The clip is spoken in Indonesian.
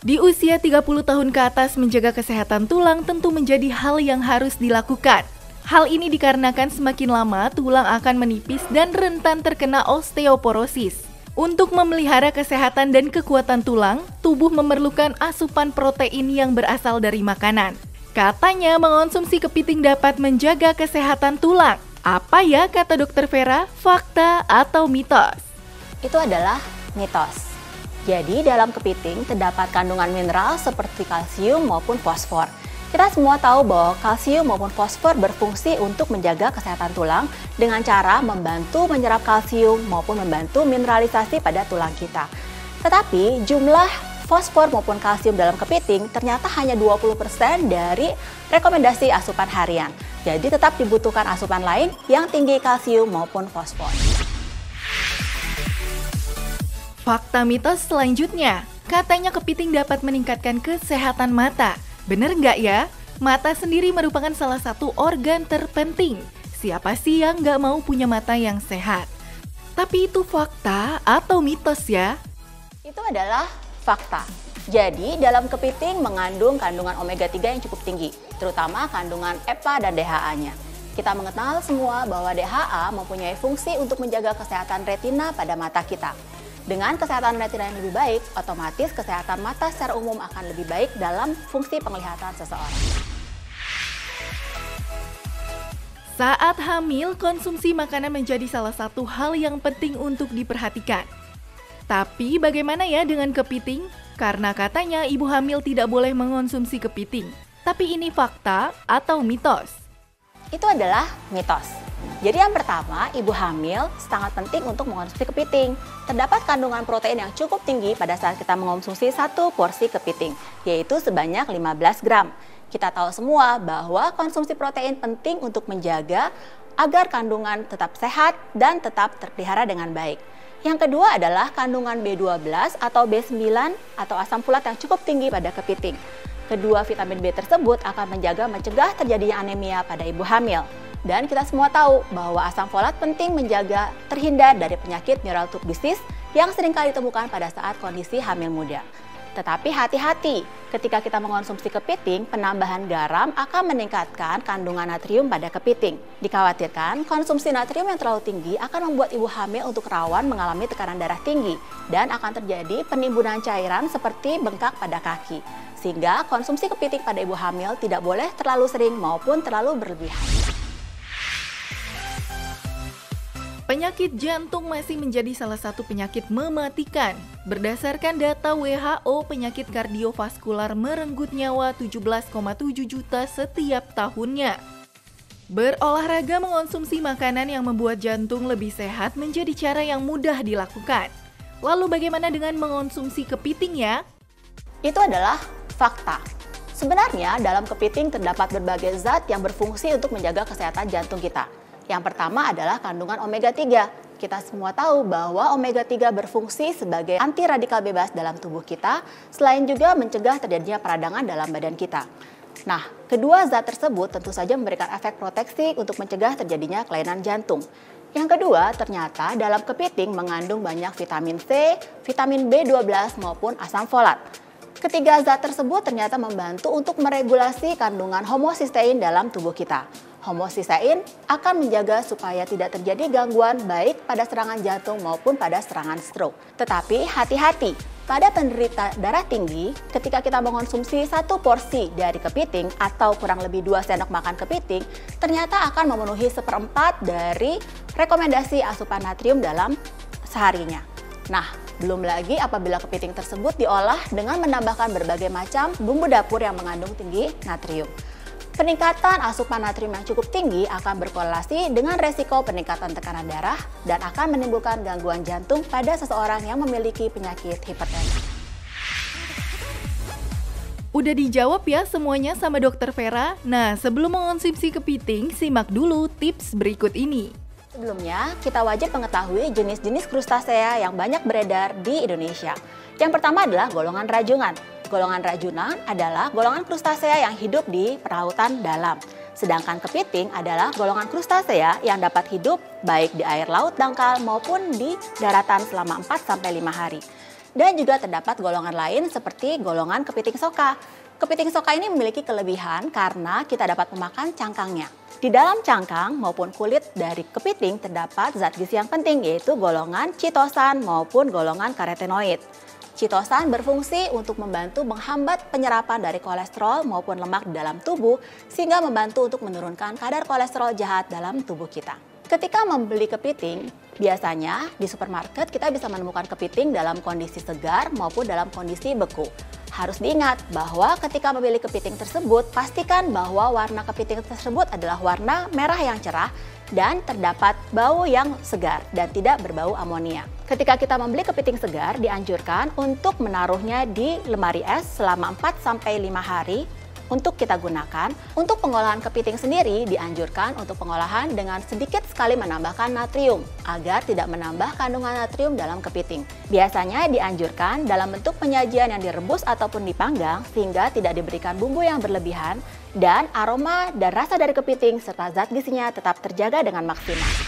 Di usia 30 tahun ke atas, menjaga kesehatan tulang tentu menjadi hal yang harus dilakukan. Hal ini dikarenakan semakin lama tulang akan menipis dan rentan terkena osteoporosis. Untuk memelihara kesehatan dan kekuatan tulang, tubuh memerlukan asupan protein yang berasal dari makanan. Katanya mengonsumsi kepiting dapat menjaga kesehatan tulang. Apa ya kata Dokter Vera, fakta atau mitos? Itu adalah mitos. Jadi dalam kepiting terdapat kandungan mineral seperti kalsium maupun fosfor. Kita semua tahu bahwa kalsium maupun fosfor berfungsi untuk menjaga kesehatan tulang dengan cara membantu menyerap kalsium maupun membantu mineralisasi pada tulang kita. Tetapi jumlah fosfor maupun kalsium dalam kepiting ternyata hanya 20% dari rekomendasi asupan harian. Jadi tetap dibutuhkan asupan lain yang tinggi kalsium maupun fosfor. Fakta mitos selanjutnya, katanya kepiting dapat meningkatkan kesehatan mata. Bener nggak ya? Mata sendiri merupakan salah satu organ terpenting. Siapa sih yang nggak mau punya mata yang sehat? Tapi itu fakta atau mitos ya? Itu adalah fakta. Jadi dalam kepiting mengandung kandungan omega 3 yang cukup tinggi, terutama kandungan EPA dan DHA-nya. Kita mengenal semua bahwa DHA mempunyai fungsi untuk menjaga kesehatan retina pada mata kita. Dengan kesehatan retina yang lebih baik, otomatis kesehatan mata secara umum akan lebih baik dalam fungsi penglihatan seseorang. Saat hamil, konsumsi makanan menjadi salah satu hal yang penting untuk diperhatikan. Tapi bagaimana ya dengan kepiting? Karena katanya ibu hamil tidak boleh mengonsumsi kepiting. Tapi ini fakta atau mitos? Itu adalah mitos. Jadi yang pertama, ibu hamil sangat penting untuk mengonsumsi kepiting. Terdapat kandungan protein yang cukup tinggi pada saat kita mengonsumsi satu porsi kepiting, yaitu sebanyak 15 gram. Kita tahu semua bahwa konsumsi protein penting untuk menjaga agar kandungan tetap sehat dan tetap terpelihara dengan baik. Yang kedua adalah kandungan B12 atau B9 atau asam folat yang cukup tinggi pada kepiting. Kedua vitamin B tersebut akan mencegah terjadinya anemia pada ibu hamil. Dan kita semua tahu bahwa asam folat penting menjaga terhindar dari penyakit neural tube disease yang seringkali ditemukan pada saat kondisi hamil muda. Tetapi hati-hati, ketika kita mengonsumsi kepiting, penambahan garam akan meningkatkan kandungan natrium pada kepiting. Dikhawatirkan, konsumsi natrium yang terlalu tinggi akan membuat ibu hamil untuk rawan mengalami tekanan darah tinggi dan akan terjadi penimbunan cairan seperti bengkak pada kaki. Sehingga konsumsi kepiting pada ibu hamil tidak boleh terlalu sering maupun terlalu berlebihan. Penyakit jantung masih menjadi salah satu penyakit mematikan. Berdasarkan data WHO, penyakit kardiovaskular merenggut nyawa 17,7 juta setiap tahunnya. Berolahraga, mengonsumsi makanan yang membuat jantung lebih sehat menjadi cara yang mudah dilakukan. Lalu bagaimana dengan mengonsumsi kepiting ya? Itu adalah fakta. Sebenarnya dalam kepiting terdapat berbagai zat yang berfungsi untuk menjaga kesehatan jantung kita. Yang pertama adalah kandungan omega 3. Kita semua tahu bahwa omega 3 berfungsi sebagai anti radikal bebas dalam tubuh kita, selain juga mencegah terjadinya peradangan dalam badan kita. Nah, kedua zat tersebut tentu saja memberikan efek proteksi untuk mencegah terjadinya kelainan jantung. Yang kedua, ternyata dalam kepiting mengandung banyak vitamin C, vitamin B12 maupun asam folat. Ketiga zat tersebut ternyata membantu untuk meregulasi kandungan homocysteine dalam tubuh kita. Homocysteine akan menjaga supaya tidak terjadi gangguan baik pada serangan jantung maupun pada serangan stroke. Tetapi hati-hati, pada penderita darah tinggi, ketika kita mengonsumsi satu porsi dari kepiting atau kurang lebih 2 sendok makan kepiting, ternyata akan memenuhi 1/4 dari rekomendasi asupan natrium dalam seharinya. Nah, belum lagi apabila kepiting tersebut diolah dengan menambahkan berbagai macam bumbu dapur yang mengandung tinggi natrium. Peningkatan asupan natrium yang cukup tinggi akan berkorelasi dengan resiko peningkatan tekanan darah dan akan menimbulkan gangguan jantung pada seseorang yang memiliki penyakit hipertensi. Udah dijawab ya semuanya sama Dokter Vera? Nah, sebelum mengonsumsi kepiting, simak dulu tips berikut ini. Sebelumnya, kita wajib mengetahui jenis-jenis krustasea yang banyak beredar di Indonesia. Yang pertama adalah golongan rajungan. Golongan rajunan adalah golongan krustasea yang hidup di perlautan dalam. Sedangkan kepiting adalah golongan krustasea yang dapat hidup baik di air laut dangkal maupun di daratan selama 4-5 hari. Dan juga terdapat golongan lain seperti golongan kepiting soka. Kepiting soka ini memiliki kelebihan karena kita dapat memakan cangkangnya. Di dalam cangkang maupun kulit dari kepiting terdapat zat gizi yang penting, yaitu golongan chitosan maupun golongan karotenoid. Chitosan berfungsi untuk membantu menghambat penyerapan dari kolesterol maupun lemak di dalam tubuh, sehingga membantu untuk menurunkan kadar kolesterol jahat dalam tubuh kita. Ketika membeli kepiting, biasanya di supermarket kita bisa menemukan kepiting dalam kondisi segar maupun dalam kondisi beku. Harus diingat bahwa ketika memilih kepiting tersebut, pastikan bahwa warna kepiting tersebut adalah warna merah yang cerah dan terdapat bau yang segar dan tidak berbau amonia. Ketika kita membeli kepiting segar, dianjurkan untuk menaruhnya di lemari es selama 4-5 hari untuk kita gunakan. Untuk pengolahan kepiting sendiri dianjurkan untuk pengolahan dengan sedikit sekali menambahkan natrium agar tidak menambah kandungan natrium dalam kepiting. Biasanya dianjurkan dalam bentuk penyajian yang direbus ataupun dipanggang sehingga tidak diberikan bumbu yang berlebihan dan aroma dan rasa dari kepiting serta zat gizinya tetap terjaga dengan maksimal.